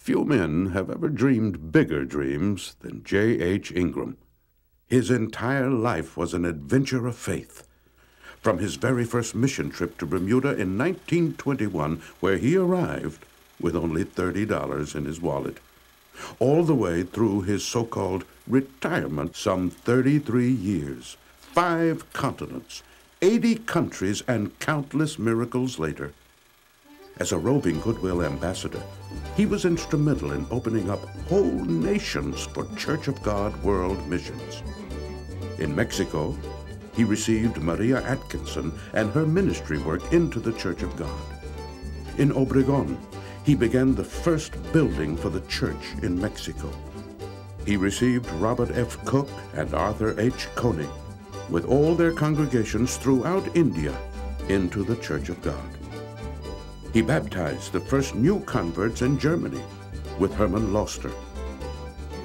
Few men have ever dreamed bigger dreams than J H Ingram. His entire life was an adventure of faith. From his very first mission trip to Bermuda in 1921, where he arrived with only $30 in his wallet, all the way through his so-called retirement, some 33 years, 5 continents, 80 countries, and countless miracles later. As a roving goodwill ambassador, he was instrumental in opening up whole nations for Church of God world missions. In Mexico, he received Maria Atkinson and her ministry work into the Church of God. In Obregon, he began the first building for the church in Mexico. He received Robert F. Cook and Arthur H. Coney, with all their congregations throughout India, into the Church of God. He baptized the first new converts in Germany with Hermann Loster.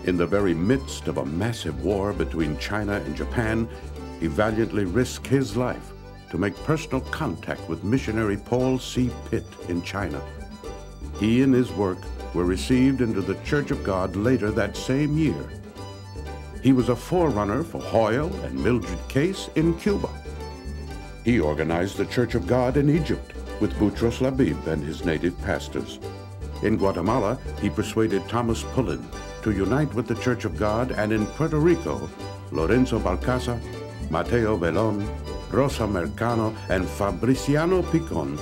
In the very midst of a massive war between China and Japan, he valiantly risked his life to make personal contact with missionary Paul C. Pitt in China. He and his work were received into the Church of God later that same year. He was a forerunner for Hoyle and Mildred Case in Cuba. He organized the Church of God in Egypt with Boutros Labib and his native pastors. In Guatemala, he persuaded Thomas Pullen to unite with the Church of God, and in Puerto Rico, Lorenzo Balcasa, Mateo Velon, Rosa Mercano, and Fabriciano Picon,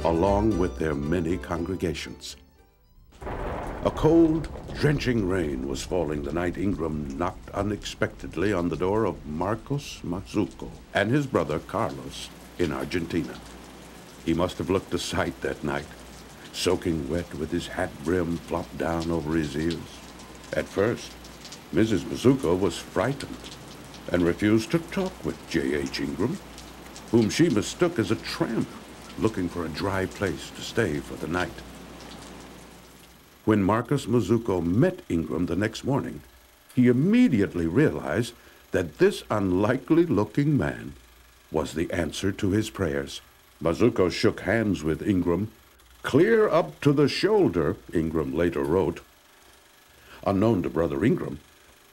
along with their many congregations. A cold, drenching rain was falling the night Ingram knocked unexpectedly on the door of Marcos Mazuco and his brother Carlos in Argentina. He must have looked a sight that night, soaking wet with his hat brim flopped down over his ears. At first, Mrs. Mazuco was frightened and refused to talk with J H Ingram, whom she mistook as a tramp looking for a dry place to stay for the night. When Marcos Mazuco met Ingram the next morning, he immediately realized that this unlikely-looking man was the answer to his prayers. Mazuco shook hands with Ingram. "Clear up to the shoulder," Ingram later wrote. Unknown to Brother Ingram,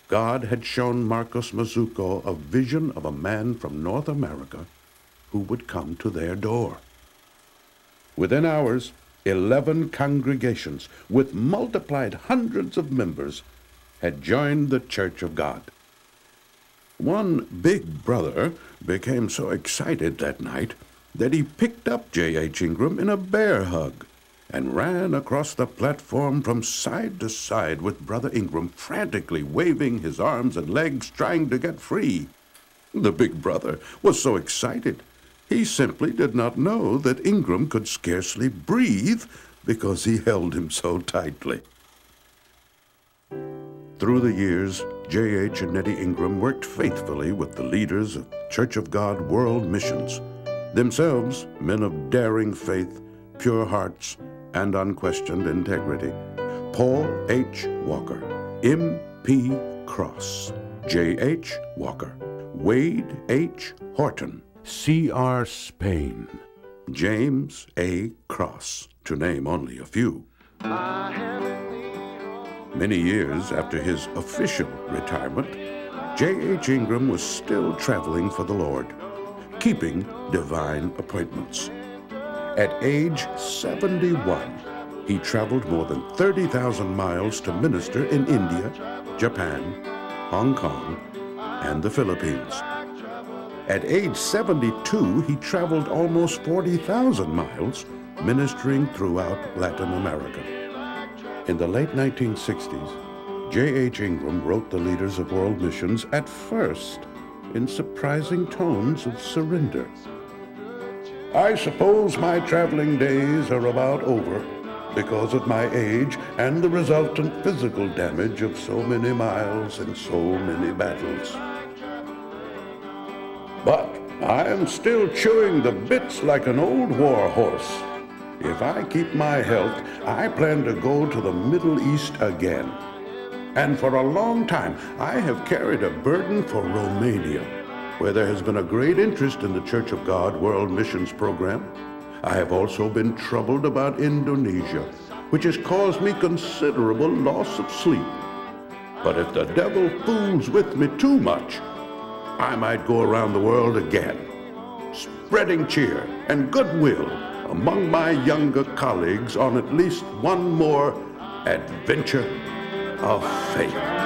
God had shown Marcos Mazuco a vision of a man from North America who would come to their door. Within hours, 11 congregations with multiplied hundreds of members had joined the Church of God. One big brother became so excited that night that he picked up J H Ingram in a bear hug and ran across the platform from side to side with Brother Ingram, frantically waving his arms and legs, trying to get free. The big brother was so excited, he simply did not know that Ingram could scarcely breathe because he held him so tightly. Through the years, J H and Nettie Ingram worked faithfully with the leaders of Church of God World Missions, themselves men of daring faith, pure hearts, and unquestioned integrity. Paul H. Walker, M.P. Cross, J H. Walker, Wade H. Horton, C.R. Spain, James A. Cross, to name only a few. Many years after his official retirement, J H. Ingram was still traveling for the Lord, keeping divine appointments. At age 71, he traveled more than 30,000 miles to minister in India, Japan, Hong Kong, and the Philippines. At age 72, he traveled almost 40,000 miles, ministering throughout Latin America. In the late 1960s, J H. Ingram wrote the leaders of world missions at first in surprising tones of surrender. "I suppose my traveling days are about over because of my age and the resultant physical damage of so many miles and so many battles. But I am still chewing the bits like an old war horse. If I keep my health, I plan to go to the Middle East again. And for a long time, I have carried a burden for Romania, where there has been a great interest in the Church of God World Missions Program. I have also been troubled about Indonesia, which has caused me considerable loss of sleep. But if the devil fools with me too much, I might go around the world again, spreading cheer and goodwill among my younger colleagues on at least one more adventure of faith.